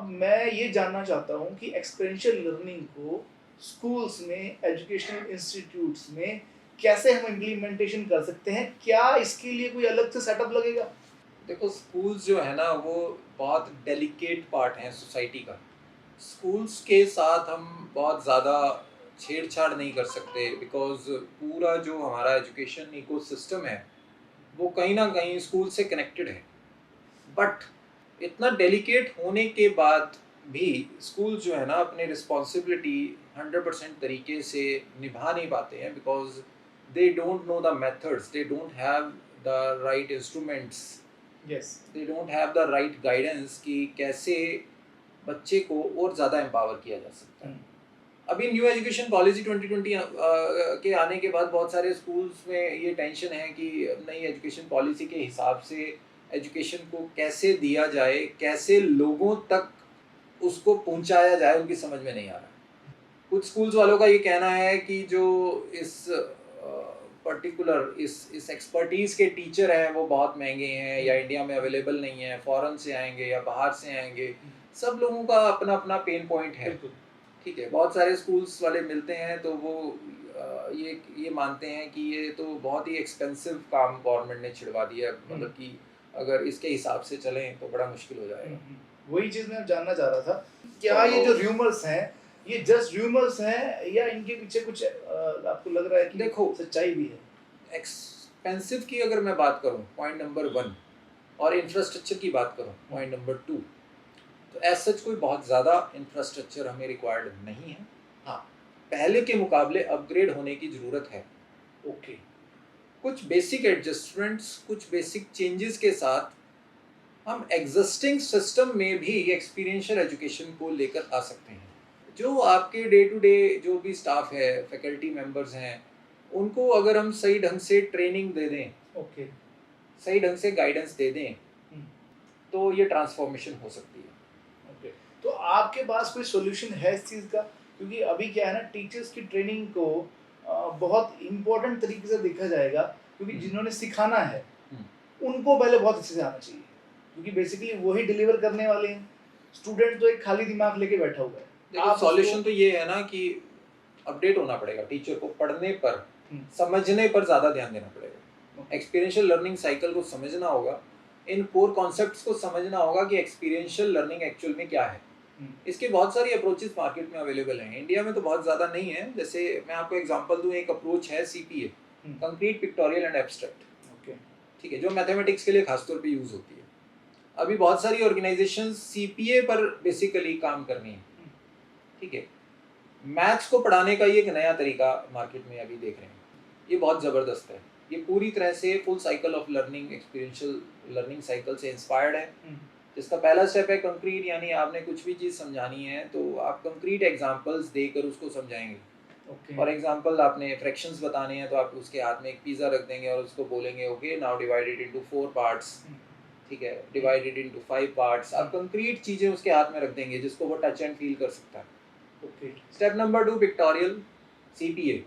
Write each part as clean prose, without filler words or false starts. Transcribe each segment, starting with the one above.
अब मैं ये जानना चाहता हूँ कि एक्सपेरिएंशियल लर्निंग को स्कूल्स में, एजुकेशनल इंस्टीट्यूट्स में कैसे हम इम्प्लीमेंटेशन कर सकते हैं? क्या इसके लिए कोई अलग से सेटअप लगेगा? देखो, स्कूल्स जो है ना वो बहुत डेलिकेट पार्ट हैं सोसाइटी का। स्कूल्स के साथ हम बहुत ज़्यादा छेड़छाड़ नहीं कर सकते, बिकॉज़ पूरा जो हमारा एजुकेशन इकोसिस्टम है वो कहीं न कहीं स्कूल से कनेक्टेड है। बट इतना डेलिकेट होने के बाद भी स्कूल जो है ना अपनी रिस्पॉन्सिबिलिटी 100% तरीके से निभा नहीं पाते हैं, because they don't know the methods, they don't have the right instruments, yes. They don't have the right guidance कि कैसे बच्चे को और ज़्यादा एम्पावर किया जा सकता है। हुँ, अभी न्यू एजुकेशन पॉलिसी 2020 के आने के बाद बहुत सारे स्कूल्स में ये टेंशन है कि नई एजुकेशन पॉलिसी के हिसाब से एजुकेशन को कैसे दिया जाए, कैसे लोगों तक उसको पहुंचाया जाए, उनकी समझ में नहीं आ रहा। कुछ स्कूल्स वालों का ये कहना है कि जो इस पर्टिकुलर इस एक्सपर्टीज़ के टीचर हैं वो बहुत महंगे हैं या इंडिया में अवेलेबल नहीं है, फॉरेन से आएंगे या बाहर से आएंगे। हुँ, सब लोगों का अपना अपना पेन पॉइंट है। बिल्कुल। ठीक है, बहुत सारे स्कूल्स वाले मिलते हैं तो वो ये मानते हैं कि ये तो बहुत ही एक्सपेंसिव काम गवर्नमेंट ने छिड़वा दिया है, हुँ, मतलब कि अगर इसके हिसाब से चलें तो बड़ा मुश्किल हो हुँ, जाएगा। हुँ। वही चीज़ मैं जानना चाह रहा था। तो क्या ये जो रूमर्स हैं, ये जस्ट रूमर्स हैं या इनके पीछे कुछ आपको लग रहा है कि देखो, सच्चाई भी है? एक्सपेंसिव की अगर मैं बात करूं, पॉइंट नंबर 1, और इंफ्रास्ट्रक्चर की बात करूं, हुँ, पॉइंट नंबर 2, तो एज सच कोई बहुत ज़्यादा इंफ्रास्ट्रक्चर हमें रिक्वायर्ड नहीं है। हाँ, पहले के मुकाबले अपग्रेड होने की ज़रूरत है। ओके। कुछ बेसिक एडजस्टमेंट्स, कुछ बेसिक चेंजेस के साथ हम एग्जिस्टिंग सिस्टम में भी एक्सपीरियंशियल एजुकेशन को लेकर आ सकते हैं। जो आपके डे टू डे जो भी स्टाफ है, फैकल्टी मेंबर्स हैं, उनको अगर हम सही ढंग से ट्रेनिंग दे दें, ओके। सही ढंग से गाइडेंस दे दें, हुँ, तो ये ट्रांसफॉर्मेशन हो सकती है। ओके। तो आपके पास कोई सॉल्यूशन है इस चीज़ का? क्योंकि अभी क्या है ना, टीचर्स की ट्रेनिंग को बहुत इम्पोर्टेंट तरीके से देखा जाएगा, क्योंकि हुँ, जिन्होंने सिखाना है, हुँ। उनको पहले बहुत अच्छे से आना चाहिए। क्योंकि बेसिकली वही डिलीवर करने वाले हैं। स्टूडेंट तो एक खाली दिमाग लेके बैठा हुआ है। देखो, आप उसको सॉल्यूशन तो ये है ना कि अपडेट होना पड़ेगा टीचर को, पढ़ने पर, हुँ, समझने पर ज़्यादा ध्यान देना पड़ेगा। ओके। एक्सपीरियंशियल लर्निंग साइकिल को समझना होगा, इन कोर कॉन्सेप्ट्स को समझना होगा कि एक्सपीरियंशियल लर्निंग एक्चुअल में क्या है। हुँ, इसके बहुत सारी अप्रोचेस मार्केट में अवेलेबल हैं, इंडिया में तो बहुत ज़्यादा नहीं है। जैसे मैं आपको एग्जांपल दूँ, एक अप्रोच है CPA, hmm, concrete pictorial and abstract. Okay. ठीक है, जो मैथमेटिक्स के लिए खासतौर पे यूज़ होती है। अभी बहुत सारी ऑर्गेनाइजेशंस सीपीए पर बेसिकली काम कर रही हैं। हुँ, ठीक है, मैथ्स को पढ़ाने का ये एक नया तरीका मार्केट में अभी देख रहे हैं। ये बहुत ज़बरदस्त है। ये पूरी तरह से full cycle of learning, experiential learning cycle से इंस्पायर्ड है। हुँ, जिसका पहला स्टेप है कंक्रीट, यानी आपने कुछ भी चीज़ समझानी है तो आप कंक्रीट एग्जांपल्स देकर उसको समझाएंगे। ओके। फॉर एग्जांपल, आपने फ्रैक्शंस बताने हैं तो आप उसके हाथ में एक पिज़्ज़ा रख देंगे और उसको बोलेंगे okay now divide it into 4 parts. हुँ, ठीक है, हुँ, डिवाइड इट इनटू 5 पार्ट्स। हुँ, आप कंक्रीट चीज़ें उसके हाथ में रख देंगे जिसको वो टच एंड फील कर सकता है। Okay. Step number 2, pictorial, CPA.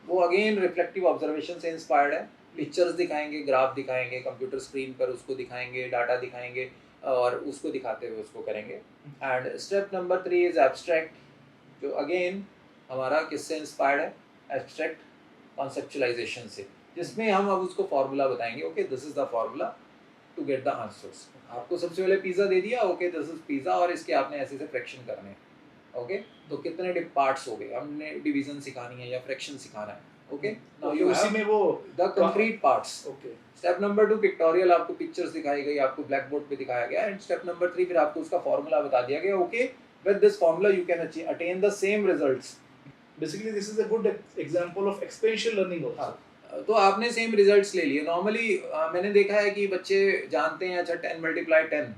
वो अगेन रिफ्लेक्टिव ऑब्जर्वेशन से इंस्पायर्ड है। हुँ, पिक्चर्स दिखाएंगे, ग्राफ दिखाएंगे, कंप्यूटर स्क्रीन पर उसको दिखाएंगे, डाटा दिखाएंगे और उसको दिखाते हुए उसको करेंगे। हुँ, and step number 3 is abstract, जो अगेन हमारा किससे इंस्पायर्ड है, एब्स्ट्रैक्ट कॉन्सेप्चुलाइजेशन से, जिसमें हम अब उसको फार्मूला बताएंगे। Okay, this is the formula to get the answers. आपको सबसे पहले पिज़्ज़ा दे दिया, ओके दिस इज पिज़्ज़ा और इसके आपने ऐसे ऐसे फ्रैक्शन करने हैं। ओके, तो कितने पार्ट्स हो गए, हमने डिवीजन सिखानी है या फ्रैक्शन सिखाना है। ओके, नाउ ओके, यू उसी हैव में वो द क concrete parts. Okay, step number 2 pictorial, आपको पिक्चर्स दिखाई गई, आपको ब्लैक बोर्ड पे दिखाया गया। एंड स्टेप नंबर 3 फिर आपको उसका फार्मूला बता दिया गया। Okay, with this formula you can attain the same results. Basically this is a good example of experiential learning हाँ, आल्सो। तो आपने सेम रिजल्ट्स ले लिए। नॉर्मली मैंने देखा है कि बच्चे जानते हैं, अच्छा 10 मल्टीप्लाई 10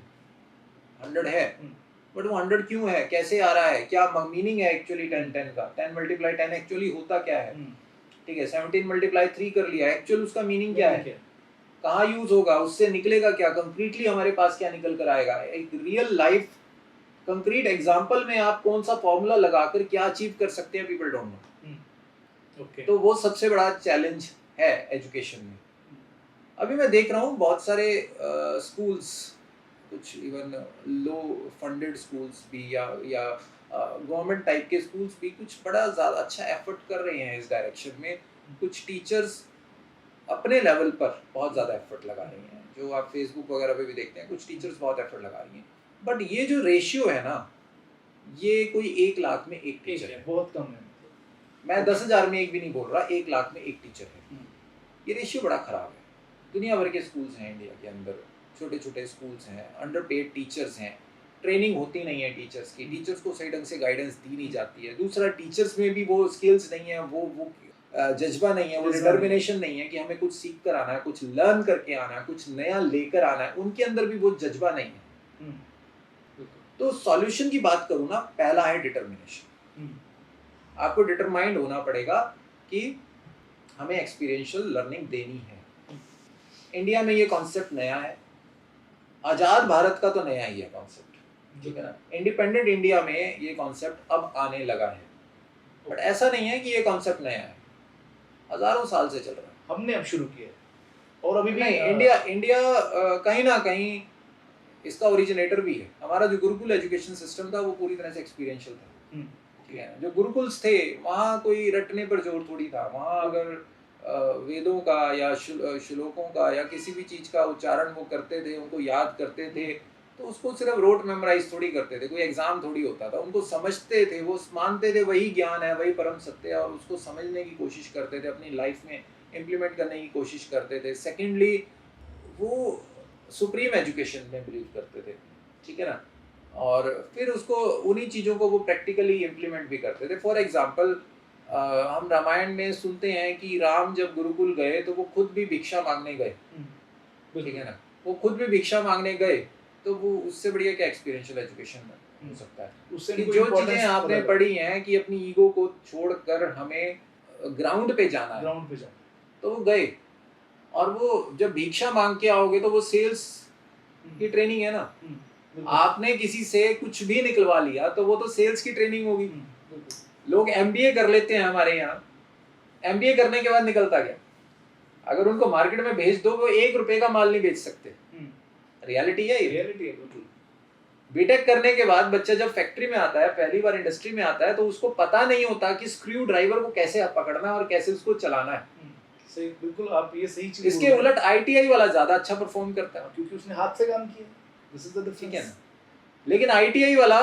100 है, हुँ, बट वो 100 क्यों है, कैसे आ रहा है, क्या मीनिंग है एक्चुअली हुँ, 10 10 का, 10 मल्टीप्लाई 10 एक्चुअली होता क्या है। हुँ, ठीक है, 17 मल्टीप्लाई 3 कर लिया, एक्चुअल उसका मीनिंग क्या मीनिंग है, क्या है? कहाँ यूज होगा, उससे निकलेगा क्या, कंक्रीटली हमारे पास क्या निकल कर आएगा। एक रियल लाइफ कंक्रीट एग्जांपल में आप कौन सा फॉर्मूला लगाकर क्या अचीव कर सकते हैं, people don't know. Hmm, okay. तो वो सबसे बड़ा चैलेंज है एजुकेशन में। हुँ, अभी मैं देख रहा हूँ बहुत सारे स्कूल्स कुछ इवन लो फंडेड स्कूल्स भी या गवर्नमेंट टाइप के स्कूल्स भी कुछ बड़ा ज़्यादा अच्छा एफर्ट कर रहे हैं इस डायरेक्शन में। कुछ टीचर्स अपने लेवल पर बहुत ज़्यादा एफर्ट लगा रही हैं, जो आप फेसबुक वगैरह पे भी देखते हैं, कुछ टीचर्स बहुत एफर्ट लगा रही हैं। बट ये जो रेशियो है ना, ये कोई 1 लाख में एक टीचर है, बहुत कम है। मैं 10,000 में एक भी नहीं बोल रहा, 1 लाख में एक टीचर है। ये रेशियो बड़ा ख़राब है। दुनिया भर के स्कूल्स हैं इंडिया के अंदर, छोटे छोटे स्कूल्स हैं, अंडर पेड टीचर्स हैं, ट्रेनिंग होती नहीं है टीचर्स की, टीचर्स को सही ढंग से गाइडेंस दी नहीं जाती है। दूसरा, टीचर्स में भी वो स्किल्स नहीं है, वो जज्बा नहीं है, वो डिटर्मिनेशन नहीं है कि हमें कुछ सीख कर आना है, कुछ लर्न करके आना है, कुछ नया लेकर आना है, उनके अंदर भी वो जज्बा नहीं है। तो सॉल्यूशन की बात करूँ ना, पहला है डिटर्मिनेशन। आपको डिटरमाइंड होना पड़ेगा कि हमें एक्सपीरियंशियल लर्निंग देनी है। इंडिया में ये कॉन्सेप्ट नया है, आज़ाद भारत का तो नया ही है कॉन्सेप्ट, ठीक है ना। इंडिपेंडेंट इंडिया में ये कॉन्सेप्ट अब आने लगा है, बट ऐसा नहीं है कि ये कॉन्सेप्ट नया है, हजारों साल से चल रहा है। हमने अब शुरू किया है और अभी भी इंडिया कहीं ना कहीं इसका ओरिजिनेटर भी है। हमारा जो गुरुकुल एजुकेशन सिस्टम था वो पूरी तरह से एक्सपीरियंशियल था, ठीक है। जो गुरुकुल्स थे वहाँ कोई रटने पर जोर थोड़ी था। वहाँ अगर वेदों का या श्लोकों का या किसी भी चीज़ का उच्चारण वो करते थे, उनको याद करते थे, तो उसको सिर्फ रोट मेमोराइज थोड़ी करते थे, कोई एग्जाम थोड़ी होता था। उनको समझते थे, वो मानते थे वही ज्ञान है, वही परम सत्य है, और उसको समझने की कोशिश करते थे, अपनी लाइफ में इम्प्लीमेंट करने की कोशिश करते थे। सेकेंडली, वो सुप्रीम एजुकेशन में बिलीव करते थे, ठीक है ना। और फिर उसको उन्हीं चीज़ों को वो प्रैक्टिकली इम्प्लीमेंट भी करते थे। फॉर एग्जांपल, हम रामायण में सुनते हैं कि राम जब गुरुकुल गए तो वो खुद भी भिक्षा मांगने गए, ठीक है ना। वो खुद भी भिक्षा मांगने गए, तो वो उससे बढ़िया क्या एक्सपीरियंशियल एजुकेशन हो सकता है। उससे कि जो चीज़ें आपने पढ़ी हैं कि अपनी ईगो को छोड़कर हमें ग्राउंड पे जाना है, तो वो गए। और वो जब भिक्षा मांग के आओगे तो वो सेल्स की ट्रेनिंग है ना। आपने किसी से कुछ भी निकलवा लिया तो वो तो सेल्स की ट्रेनिंग होगी। लोग एमबीए कर लेते हैं हमारे यहाँ, एमबीए करने के बाद निकलता क्या? अगर उनको मार्केट में भेज दो, वो 1 रुपए का माल नहीं बेच सकते। रियलिटी है ये, रियलिटी है बिल्कुल। बीटेक करने के बाद बच्चा जब फैक्ट्री में आता है, पहली बार इंडस्ट्री में आता है, तो उसको पता नहीं होता कि स्क्रू ड्राइवर को कैसे पकड़ना है और कैसे उसको चलाना है। सही, बिल्कुल आप ये सही चीज। इसके उलट आईटीआई वाला ज्यादा अच्छा परफॉर्म करता है, क्योंकि उसने हाथ से काम किया। दिस इज द डिफरेंस, ठीक है ना। लेकिन आईटीआई वाला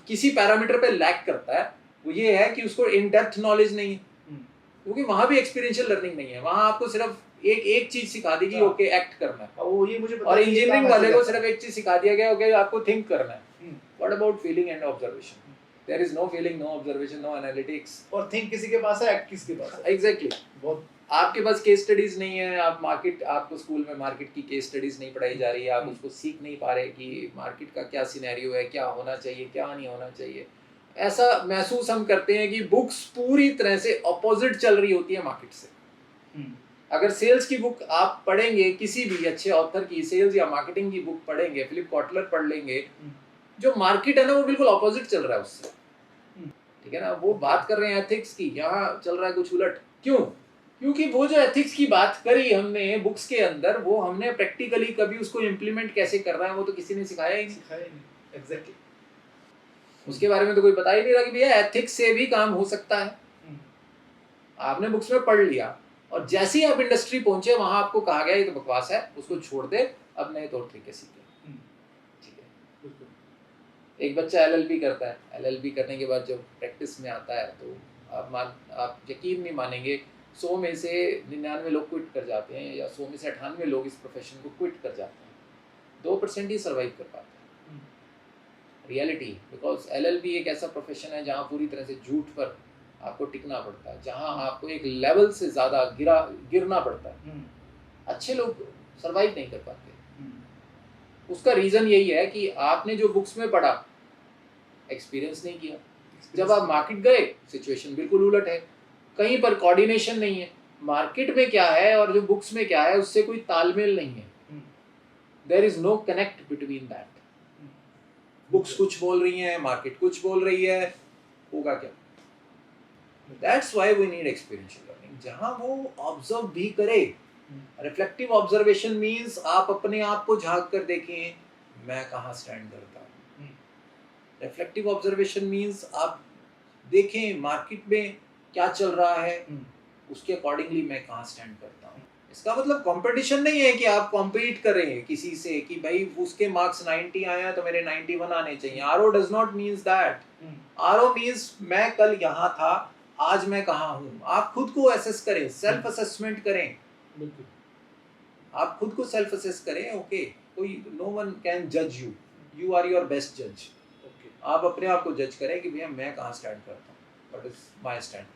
किसी पैरामीटर पे लैक करता है, वो ये है कि उसको इन डेप्थ नॉलेज नहीं है, क्योंकि वहां भी एक्सपीरियंशियल लर्निंग नहीं है। वहां आपको सिर्फ एक चीज सिखा दी कि ओके एक्ट करना है, वो ये मुझे पता और इंजीनियरिंग वाले को सिर्फ एक चीज सिखा दिया गया, ओके आपको थिंक करना है। What about feeling and observation? There is no feeling, no observation, no analytics. और थिंक किसी के पास है, एक्ट किसके पास है? एग्जैक्टली। बहुत आपके पास केस स्टडीज नहीं है, आप मार्केट, आपको स्कूल में मार्केट की केस स्टडीज नहीं पढ़ाई जा रही है, आप उसको सीख नहीं पा रहे कि मार्केट का क्या सिनेरियो है, क्या होना चाहिए, क्या नहीं होना चाहिए। ऐसा महसूस हम करते हैं कि बुक्स पूरी तरह से अपोजिट चल रही होती है मार्केट से। अगर सेल्स की बुक आप पढ़ेंगे, किसी भी अच्छे ऑथर की सेल्स या मार्केटिंग की बुक पढ़ेंगे, फिलिप कॉटलर पढ़ लेंगे, जो मार्केट है ना वो बिल्कुल अपोजिट चल रहा है उससे, ठीक है ना। वो बात कर रहे हैं एथिक्स की, यहाँ चल रहा है कुछ उलट। क्यों? क्योंकि वो जो एथिक्स की बात करी हमने बुक्स के अंदर, वो हमने प्रैक्टिकली कभी उसको इम्प्लीमेंट कैसे करना है वो तो किसी ने सिखाया ही नहीं। एग्जैक्टली। उसके बारे में तो कोई बता ही नहीं रहा कि भैया एथिक्स से भी काम हो सकता है। आपने बुक्स में पढ़ लिया, और जैसे ही आप इंडस्ट्री पहुंचे वहां आपको कहा गया ये तो बकवास है, उसको छोड़ दे, अब नए तौर तरीके सीखे, ठीक है। एक बच्चा एलएलबी करता है, एलएलबी करने के बाद जब प्रैक्टिस में आता है तो आप यकीन नहीं मानेंगे, 100 में से 99 लोग क्विट कर जाते हैं, या 100 में से 98 लोग इस प्रोफेशन को क्विट कर जाते हैं, 2% ही सर्वाइव कर पाते हैं। रियलिटी, बिकॉज एलएलबी एक ऐसा प्रोफेशन है जहाँ पूरी तरह से झूठ पर आपको टिकना पड़ता है, जहाँ आपको एक लेवल से ज़्यादा गिरना पड़ता है। अच्छे लोग सर्वाइव नहीं कर पाते। उसका रीज़न यही है कि आपने जो बुक्स में पढ़ा एक्सपीरियंस नहीं किया। जब आप मार्केट गए सिचुएशन बिल्कुल उलट है, कहीं पर कोऑर्डिनेशन नहीं है, मार्केट में क्या है और जो बुक्स में क्या है उससे कोई तालमेल नहीं है। There is no connect between that. Books कुछ बोल रही हैं, मार्केट कुछ बोल रही है, होगा क्या? That's why we need experiential learning, जहां वो ऑब्जर्व भी करे। रिफ्लेक्टिव ऑब्जर्वेशन मींस आप अपने आप को झांक कर देखें, मैं कहाँ स्टैंड करता हूँ। हम्म, रिफ्लेक्टिव ऑब्जर्वेशन मीन्स आप देखें मार्केट में क्या चल रहा है, हम्म, उसके अकॉर्डिंगली मैं कहाँ स्टैंड करता हूँ। इसका मतलब कंपटीशन नहीं है कि आप कॉम्पीट कर रहे हैं किसी से कि भाई उसके मार्क्स 90 आए हैं तो मेरे 91 आने चाहिए। RO does not means that. Hmm, RO means मैं कल यहाँ था, आज मैं कहाँ हूँ। आप खुद को असेस करें, सेल्फ असेसमेंट करें, बिल्कुल। आप खुद को सेल्फ असेस करें। ओके, कोई नो वन कैन जज you, you are your best जज। ओके। आप अपने आप को जज करें कि भैया मैं कहाँ स्टैंड करता हूँ, व्हाट इज माय स्टैंड।